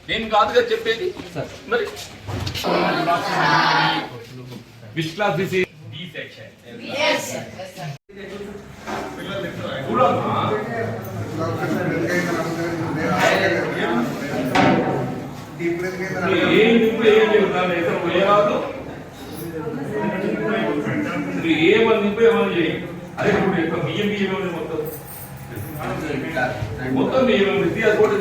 నేను కాదుగా చెప్పేది మరి. Which class this is? B section. చూడమ్మా ఏమని ఏమని చేయి. అదే ఇప్పుడు బియ్యం బియ్యం మొత్తం మొత్తం బియ్యం ఇతిహాస కూడా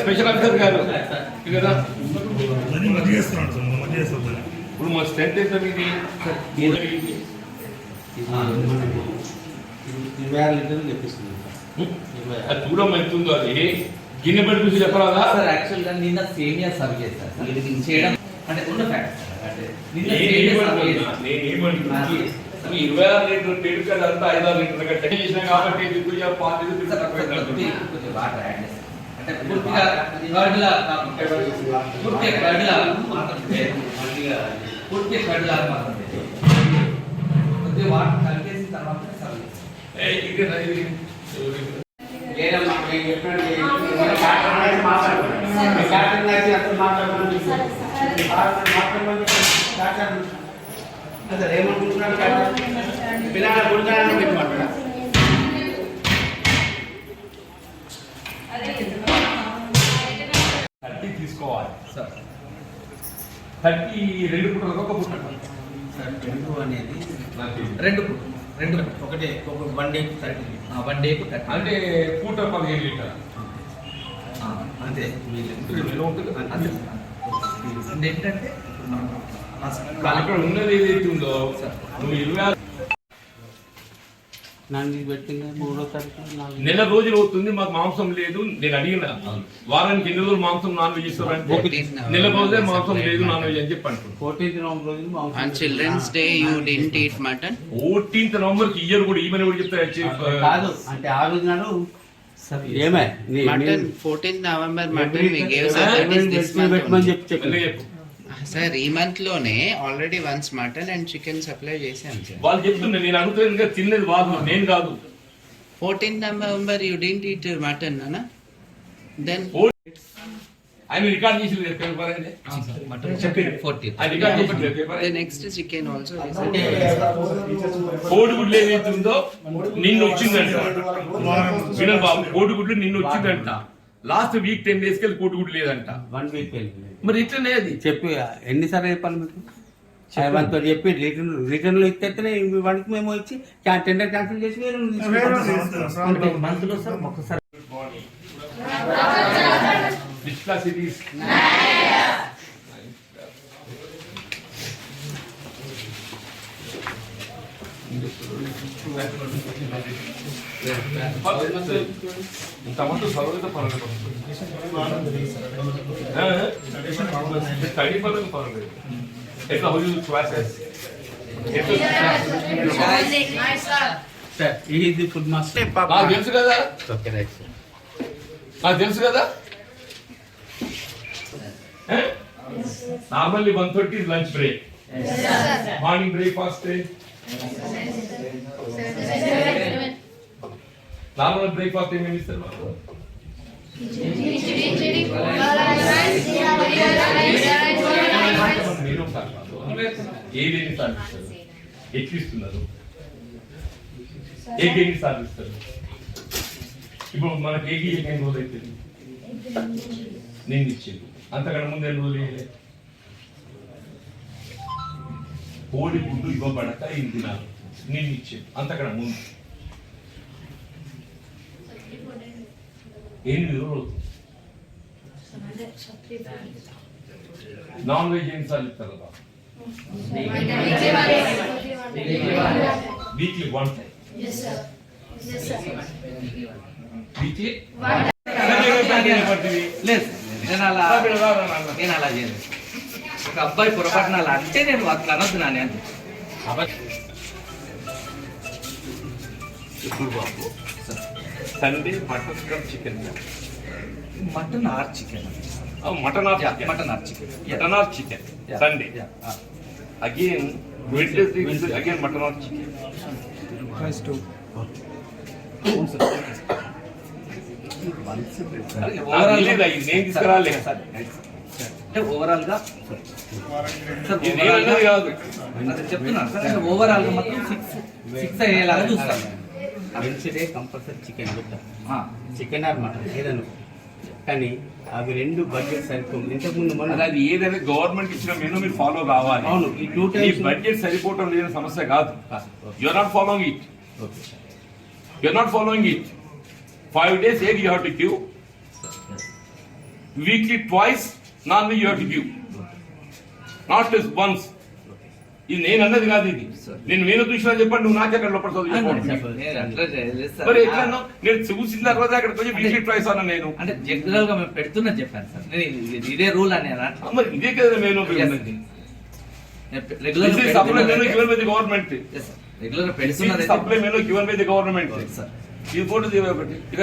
స్పెషల్ ఆఫీసర్ గారు కదా. ఇప్పుడు మా స్ట్రెంత్ ఎంత మీది? 26 లీటర్లు తెప్పిస్తుంది. అది దూరం ఎంతుందో అది గిన్నె పెట్టి చూసి చెప్పరాదా? సార్ యాక్చువల్గా నిన్న సేమియా సర్వ్ చేస్తారు సార్. ఇది చేయడం అంటే ఉన్న ఫ్యాక్ట్ సార్. అంటే నిన్న నేను ఏమంటున్నా 26 లీటర్ పెరుగు అదంతా 5-6 లీటర్ కట్టే చేసినా కాబట్టి కొద్దిగా వాటర్ యాడ్ చేస్తారు. అంటే పూర్తిగా కర్డ్లా పూర్తిగా కర్డ్లా మాత్రం పూర్తిగా కర్డ్లా మాత్రం కొద్దిగా వాటర్ కలిపేసిన తర్వాత సర్వ్ చేస్తారు. పిల్లల గుడిదాన్ని పెట్టుకుంటారా? 30 తీసుకోవాలి సార్. 30 2 పుట్టలకు ఒక పుట్ట సార్ 2 అనేది 2 ఒకటే ఒక 1 డే 30 1 డే 30 అంటే పూట 15 లీటర్ అంతే. ఏంటంటే అక్కడ ఉన్నది ఏదైతే ఉందో నువ్వు 26 పెట్టింది 3వ తారీఖు నెల రోజులు అవుతుంది మాకు మాంసం లేదు. నేను అడిగిన వారానికి ఎన్ని రోజులు మాంసం నాన్ వెజ్ ఇస్తారంటే నెల రోజులే మాంసం లేదు నాన్ వెజ్ అని చెప్పి అంటున్నాను. 14th November రోజు On Children's Day you didn't eat mutton? 14th November కి ఇయర్ కూడా ఈమెను కూడా చెప్తారు కాదు. అంటే ఆ రోజు నాడు ఏమే Mutton 14th November mutton we gave sir. That is this month only. చెప్పు. Sir, ఈ మంత్ లోనే already once mutton and chicken supply చేశాను సార్. వాళ్ళు చెప్తున్నా నేను అడుగుతుంది తిన్నది వాళ్ళు నేను కాదు. 14th November you didn't eat mutton అన్న. Then ఆయన రికార్డ్ చేసి పేపర్ అయితే చెప్పారు 14th. ఆయన రికార్డ్ చేసి paper the next chicken also we అంటే కోడిగుడ్లు ఏదైతుందో నిన్ను వచ్చిందంట. వినల్ బాబు కోడిగుడ్లు నిన్ను వచ్చిందంట. లాస్ట్ వీక్ 10 days కి కోడిగుడ్లు లేదంట. 1 week వెళ్ళింది. మరి ఇట్లనే అది చెప్పి ఎన్నిసార్లు చెప్పాలి మీకు? వాళ్ళతో చెప్పి రిటర్న్లో ఇస్తేనే వాడికి మేము వచ్చి టెండర్ క్యాన్సిల్ చేసి మంత్లో సార్ ఒక్కసారి Which class it is? ఇంతమంది చదువుతో పర్వాలేదు. స్టడీ పర్లేదు పర్వాలేదు. ఎట్లా హౌ యూ క్లాసెస్? ఇది ఫుడ్ మాస్టర్ నాకు తెలుసు కదా. నాకు తెలుసు కదా. Normally 1:30 is lunch break. Morning breakfast. Normal breakfast ఏమేమి ఇస్తారు? ఏదేమి సాధిస్తారు? ఎట్లు ఇస్తున్నారు? ఏకేమి సాధిస్తారు? ఇప్పుడు మనకి ఏకి ఎన్ని రోజులు అవుతుంది? నేను ఇచ్చేది అంతకన్నా ముందు ఎన్ని రోజులు వేయలేదు. కోడి గుడ్డు ఇవ్వబడక ఇది తినాలి నేను ఇచ్చేది అంతకన్నా ముందు 8 రోజులు. నాన్ వెజ్ ఎన్నిసార్లు ఇస్తారు కదా? Weekly 1 time. వీక్లీ లేదు. నేను అలా చేయలేదు. ఒక అబ్బాయి పొరపాటున అలా అంటే నేను అట్లా అనొద్దు నాని అంటే. ఇప్పుడు బాబు Sunday mutton cum chicken. Mutton or chicken. Mutton or chicken. Mutton or chicken. Mutton or chicken. Sunday again Wednesday again mutton or chicken. Overall లేదా ఇది నేను తీసుకురాలే. అంటే ఓవరాల్ గా సార్ ఇది నేను అన్నది కాదు. అదే చెప్తున్నాను సార్, ఓవరాల్ గా మొత్తం సిక్స్ అయ్యేలాగా చూస్తాను. వెన్స్డే కంపల్సరీ చికెన్ పెట్టాం, ఆ, చికెన్ ఆర్ మటన్ ఏదను, కానీ అవి రెండు బడ్జెట్ సరిపోతుంది. ఇంతకుముందు మన అది ఏదైనా గవర్నమెంట్ ఇచ్చిన మెనూ మీరు ఫాలో కావాలి. అవును, ఈ 2 ఈ times బడ్జెట్ సరిపోవటం లేని సమస్య కాదు. You are not following it. Okay sir. You are not following it. 5 days egg you have to give. Weekly twice non-veg you have to give. Not just once. ఇది నేను అన్నది కాదు. ఇది నేను చూసినా చెప్పండి, నువ్వు నాకెక్కడ లోపల చదువు చెప్పు. నేను అట్లా చేయలేదు సార్. మరి ఎట్లా అన్నావు? నేను చూసిన తర్వాత అక్కడికి వచ్చి వీక్లీ ట్వైస్ అన్నా నేను. అంటే జనరల్ గా మేము పెడుతున్నా చెప్పాను సార్. నేను ఇదే రూల్ అని అన్నట్టు. మరి ఇదే కదా మెనూ ఉన్నది. Regular This is supply menu given by the government. Regular This is పెడుతున్నది supply menu given by the government. Sir. ఈ ఫోటో ఒకటి ఇక